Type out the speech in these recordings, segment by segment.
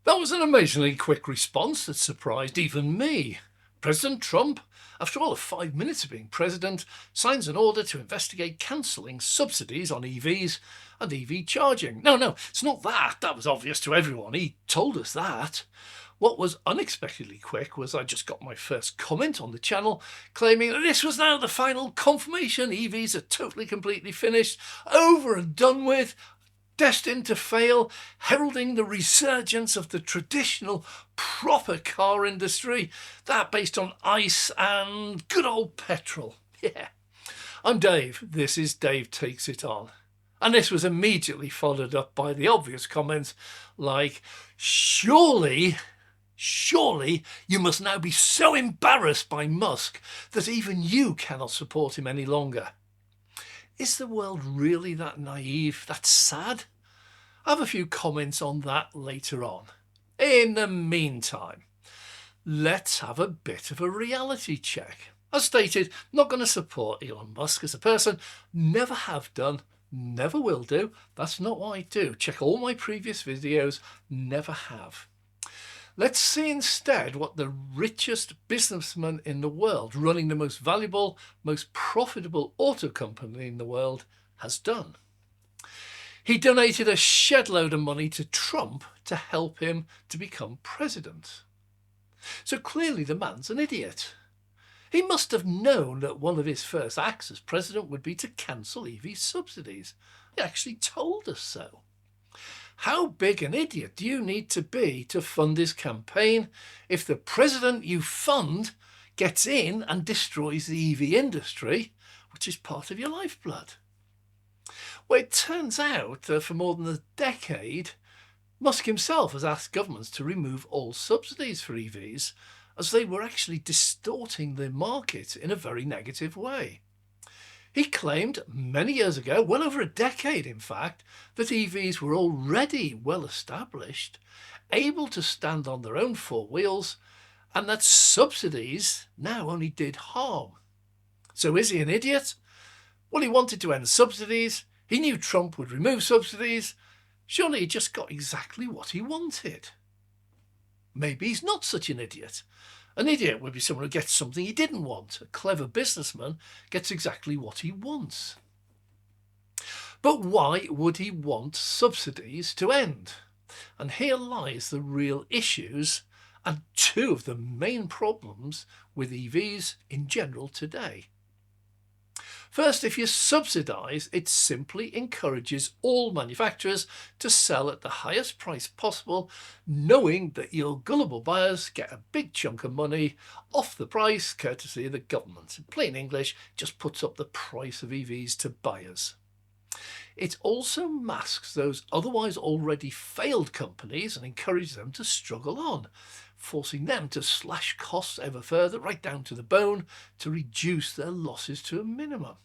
That was an amazingly quick response that surprised even me. President Trump, after all of 5 minutes of being president, signs an order to investigate cancelling subsidies on EVs and EV charging. No, it's not that. That was obvious to everyone. He told us that. What was unexpectedly quick was I just got my first comment on the channel claiming that this was now the final confirmation. EVs are totally, completely finished, over and done with, destined to fail, heralding the resurgence of the traditional proper car industry, that based on ICE and good old petrol. Yeah. I'm Dave. This is Dave Takes It On. And this was immediately followed up by the obvious comments like, surely you must now be so embarrassed by Musk that even you cannot support him any longer. Is the world really that naive, that sad? I have a few comments on that later on. In the meantime, let's have a bit of a reality check. As stated, not going to support Elon Musk as a person, never have done, never will do. That's not what I do. Check all my previous videos, never have. Let's see instead what the richest businessman in the world, running the most valuable, most profitable auto company in the world, has done. He donated a shed load of money to Trump to help him to become president. So clearly the man's an idiot. He must have known that one of his first acts as president would be to cancel EV subsidies. He actually told us so. How big an idiot do you need to be to fund his campaign if the president you fund gets in and destroys the EV industry, which is part of your lifeblood? Well, it turns out that for more than a decade, Musk himself has asked governments to remove all subsidies for EVs, as they were actually distorting the market in a very negative way. He claimed many years ago, well over a decade in fact, that EVs were already well established, able to stand on their own four wheels, and that subsidies now only did harm. So is he an idiot? Well, he wanted to end subsidies. He knew Trump would remove subsidies. Surely he just got exactly what he wanted. Maybe he's not such an idiot. An idiot would be someone who gets something he didn't want. A clever businessman gets exactly what he wants. But why would he want subsidies to end? And here lies the real issues and two of the main problems with EVs in general today. First, if you subsidise, it simply encourages all manufacturers to sell at the highest price possible, knowing that your gullible buyers get a big chunk of money off the price courtesy of the government. In plain English, just puts up the price of EVs to buyers. It also masks those otherwise already failed companies and encourages them to struggle on, forcing them to slash costs ever further, right down to the bone, to reduce their losses to a minimum.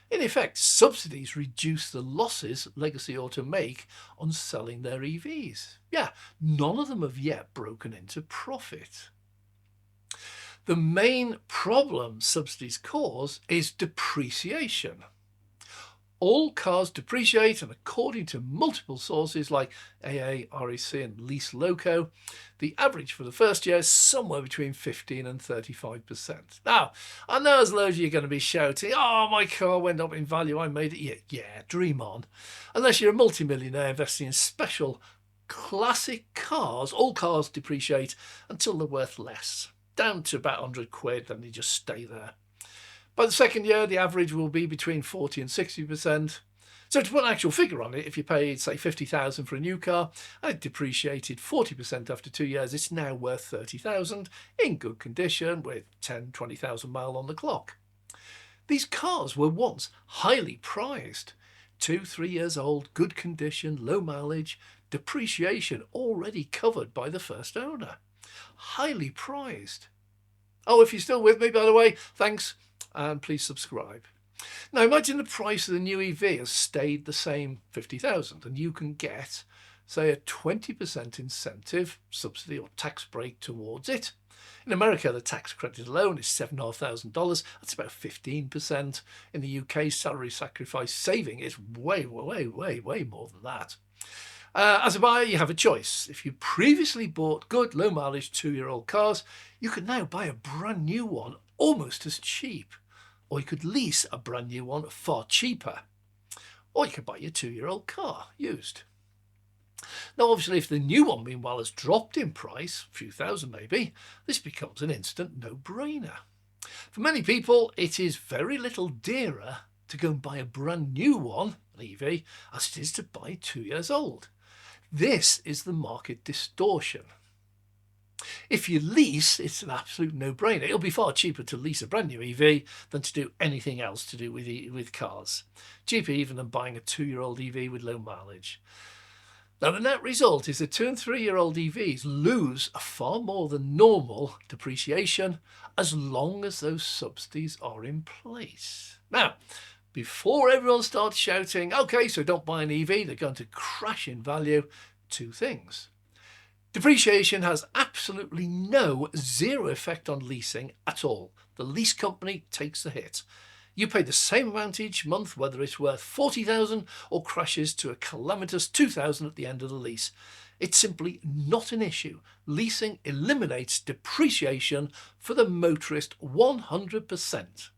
In effect, subsidies reduce the losses legacy auto make on selling their EVs. Yeah, none of them have yet broken into profit. The main problem subsidies cause is depreciation. All cars depreciate, and according to multiple sources like AA, REC and Lease Loco, the average for the first year is somewhere between 15 and 35%. Now, I know as loads of you are going to be shouting, oh, my car went up in value, I made it. Yeah, dream on. Unless you're a multimillionaire investing in special classic cars, all cars depreciate until they're worth less, down to about 100 quid, then they just stay there. By the second year, the average will be between 40 and 60%. So to put an actual figure on it, if you paid, say, 50,000 for a new car and it depreciated 40% after 2 years, it's now worth 30,000 in good condition with 10, 20,000 miles on the clock. These cars were once highly prized. 2-3 years old, good condition, low mileage, depreciation already covered by the first owner. Highly prized. Oh, if you're still with me, by the way, thanks. And please subscribe. Now imagine the price of the new EV has stayed the same, 50,000, and you can get, say, a 20% incentive, subsidy or tax break towards it. In America, the tax credit alone is $7,500. That's about 15%. In the UK, salary sacrifice saving is way more than that. As a buyer, you have a choice. If you previously bought good, low mileage 2-year-old cars, you can now buy a brand new one almost as cheap. Or you could lease a brand new one far cheaper. Or you could buy your 2-year-old car used. Now, obviously, if the new one, meanwhile, has dropped in price, a few thousand maybe, this becomes an instant no-brainer. For many people, it is very little dearer to go and buy a brand new one, an EV, as it is to buy 2 years old. This is the market distortion. If you lease, it's an absolute no-brainer. It'll be far cheaper to lease a brand new EV than to do anything else to do with cars. Cheaper even than buying a 2-year-old EV with low mileage. Now, the net result is that 2- and 3-year-old EVs lose a far more than normal depreciation as long as those subsidies are in place. Now, before everyone starts shouting, okay, so don't buy an EV, they're going to crash in value, two things. Depreciation has absolutely zero effect on leasing at all. The lease company takes the hit. You pay the same amount each month, whether it's worth 40,000 or crashes to a calamitous 2,000 at the end of the lease. It's simply not an issue. Leasing eliminates depreciation for the motorist 100%.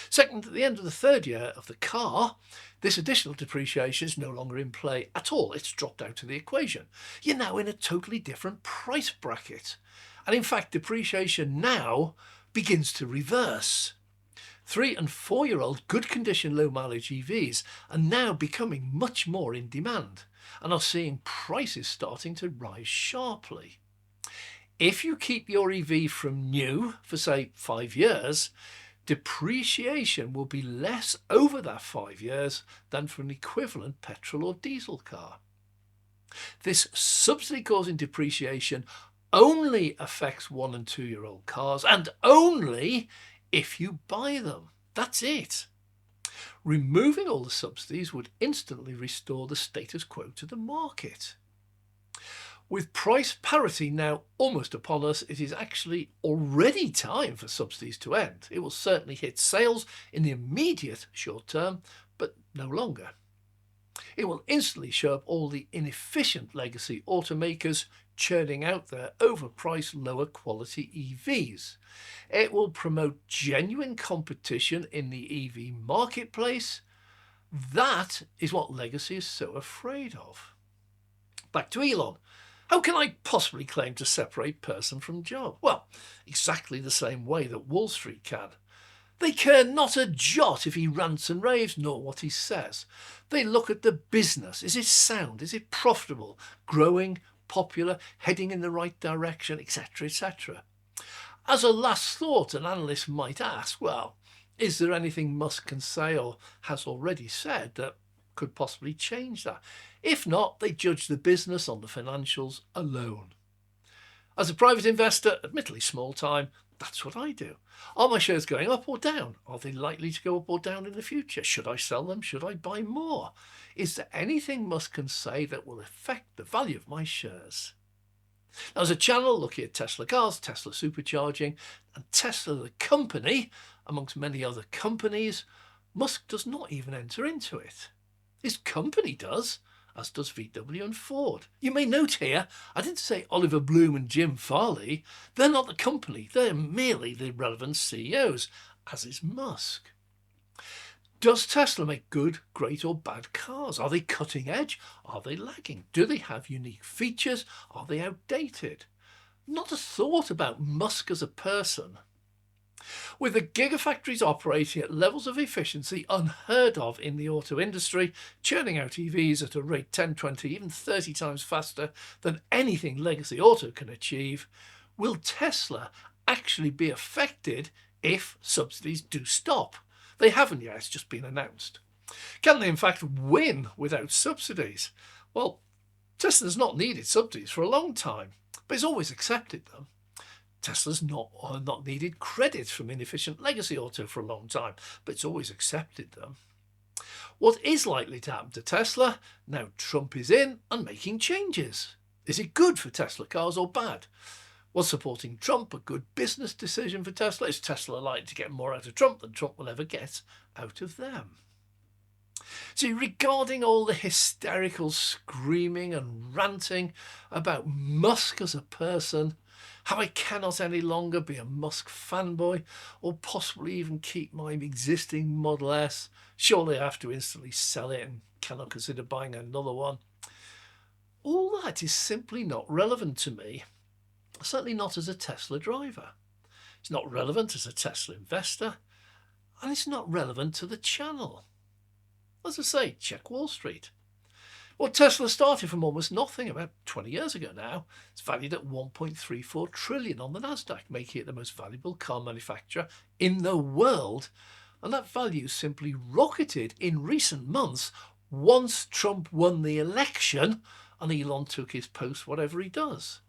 Second, at the end of the 3rd year of the car, this additional depreciation is no longer in play at all. It's dropped out of the equation. You're now in a totally different price bracket. And in fact, depreciation now begins to reverse. 3- and 4-year-old good condition low mileage EVs are now becoming much more in demand and are seeing prices starting to rise sharply. If you keep your EV from new for say 5 years, depreciation will be less over that 5 years than for an equivalent petrol or diesel car. This subsidy causing depreciation only affects 1- and 2-year-old cars, and only if you buy them. That's it. Removing all the subsidies would instantly restore the status quo to the market. With price parity now almost upon us, it is actually already time for subsidies to end. It will certainly hit sales in the immediate short term, but no longer. It will instantly show up all the inefficient legacy automakers churning out their overpriced, lower quality EVs. It will promote genuine competition in the EV marketplace. That is what legacy is so afraid of. Back to Elon. How can I possibly claim to separate person from job? Well, exactly the same way that Wall Street can. They care not a jot if he rants and raves, nor what he says. They look at the business. Is it sound? Is it profitable? Growing? Popular? Heading in the right direction? Etc., etc. As a last thought, an analyst might ask, well, is there anything Musk can say or has already said that could possibly change that? If not, they judge the business on the financials alone. As a private investor, admittedly small time, that's what I do. Are my shares going up or down? Are they likely to go up or down in the future? Should I sell them? Should I buy more? Is there anything Musk can say that will affect the value of my shares? Now, as a channel looking at Tesla cars, Tesla supercharging, and Tesla the company, amongst many other companies, Musk does not even enter into it. His company does, as does VW and Ford. You may note here, I didn't say Oliver Bloom and Jim Farley. They're not the company. They're merely the relevant CEOs, as is Musk. Does Tesla make good, great or bad cars? Are they cutting edge? Are they lagging? Do they have unique features? Are they outdated? Not a thought about Musk as a person. With the gigafactories operating at levels of efficiency unheard of in the auto industry, churning out EVs at a rate 10, 20, even 30 times faster than anything legacy auto can achieve, will Tesla actually be affected if subsidies do stop? They haven't yet, it's just been announced. Can they in fact win without subsidies? Well, Tesla's not needed subsidies for a long time, but it's always accepted them. Tesla's not needed credits from inefficient legacy auto for a long time, but it's always accepted them. What is likely to happen to Tesla now Trump is in and making changes? Is it good for Tesla cars or bad? Was supporting Trump a good business decision for Tesla? Is Tesla likely to get more out of Trump than Trump will ever get out of them? See, regarding all the hysterical screaming and ranting about Musk as a person, how I cannot any longer be a Musk fanboy or possibly even keep my existing Model S, surely I have to instantly sell it and cannot consider buying another one. All that is simply not relevant to me, certainly not as a Tesla driver. It's not relevant as a Tesla investor, and it's not relevant to the channel. As I say, check Wall Street. Well, Tesla started from almost nothing about 20 years ago now. It's valued at 1.34 trillion on the Nasdaq, making it the most valuable car manufacturer in the world. And that value simply rocketed in recent months once Trump won the election and Elon took his post, whatever he does.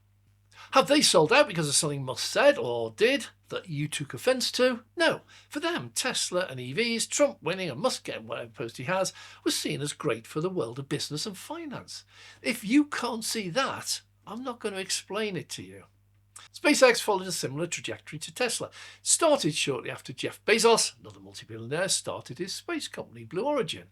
Have they sold out because of something Musk said or did that you took offence to? No. For them, Tesla and EVs, Trump winning and Musk getting whatever post he has, was seen as great for the world of business and finance. If you can't see that, I'm not going to explain it to you. SpaceX followed a similar trajectory to Tesla. It started shortly after Jeff Bezos, another multi-billionaire, started his space company, Blue Origin.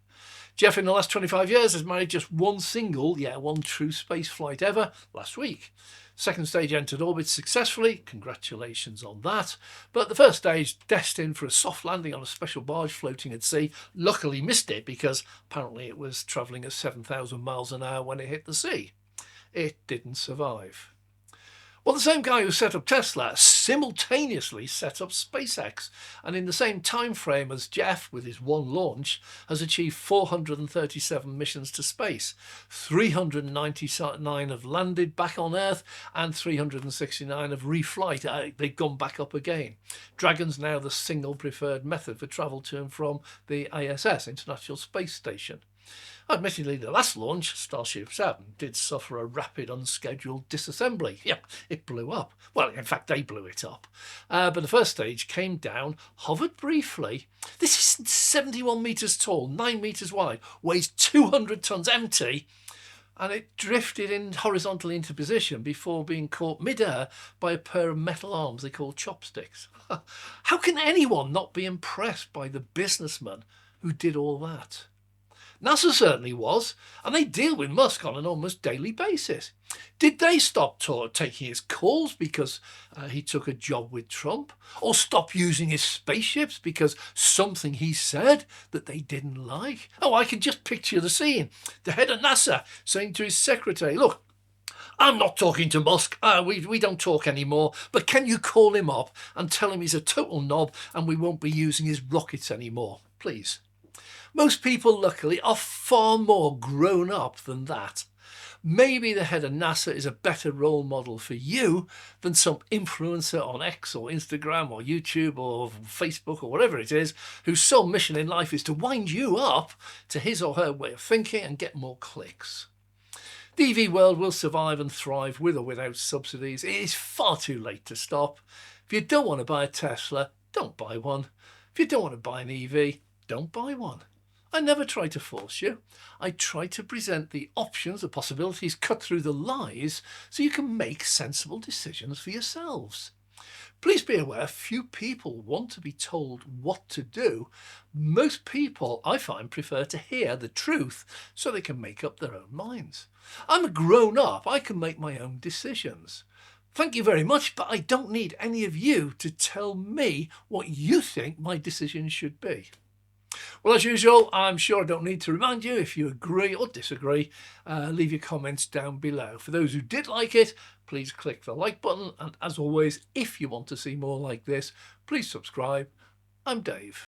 Jeff, in the last 25 years, has made just one true space flight ever, last week. Second stage entered orbit successfully, congratulations on that. But the first stage, destined for a soft landing on a special barge floating at sea, luckily missed it because apparently it was travelling at 7,000 miles an hour when it hit the sea. It didn't survive. Well, the same guy who set up Tesla simultaneously set up SpaceX, and in the same time frame as Jeff, with his one launch, has achieved 437 missions to space. 399 have landed back on Earth, and 369 have reflight. They've gone back up again. Dragon's now the single preferred method for travel to and from the ISS, International Space Station. Admittedly, the last launch, Starship 7, did suffer a rapid unscheduled disassembly. Yeah, it blew up. Well, in fact, they blew it up. But the first stage came down, hovered briefly. This is 71 metres tall, 9 metres wide, weighs 200 tonnes empty, and it drifted in horizontally into position before being caught mid-air by a pair of metal arms they call chopsticks. How can anyone not be impressed by the businessman who did all that? NASA certainly was, and they deal with Musk on an almost daily basis. Did they stop taking his calls because he took a job with Trump? Or stop using his spaceships because something he said that they didn't like? Oh, I can just picture the scene. The head of NASA saying to his secretary, look, I'm not talking to Musk, we don't talk anymore, but can you call him up and tell him he's a total knob and we won't be using his rockets anymore, please? Most people, luckily, are far more grown up than that. Maybe the head of NASA is a better role model for you than some influencer on X or Instagram or YouTube or Facebook or whatever it is, whose sole mission in life is to wind you up to his or her way of thinking and get more clicks. The EV world will survive and thrive with or without subsidies. It is far too late to stop. If you don't want to buy a Tesla, don't buy one. If you don't want to buy an EV, don't buy one. I never try to force you. I try to present the options, the possibilities, cut through the lies so you can make sensible decisions for yourselves. Please be aware, few people want to be told what to do. Most people, I find, prefer to hear the truth so they can make up their own minds. I'm a grown up. I can make my own decisions. Thank you very much, but I don't need any of you to tell me what you think my decisions should be. Well, as usual, I'm sure I don't need to remind you. If you agree or disagree, leave your comments down below. For those who did like it, please click the like button. And as always, if you want to see more like this, please subscribe. I'm Dave.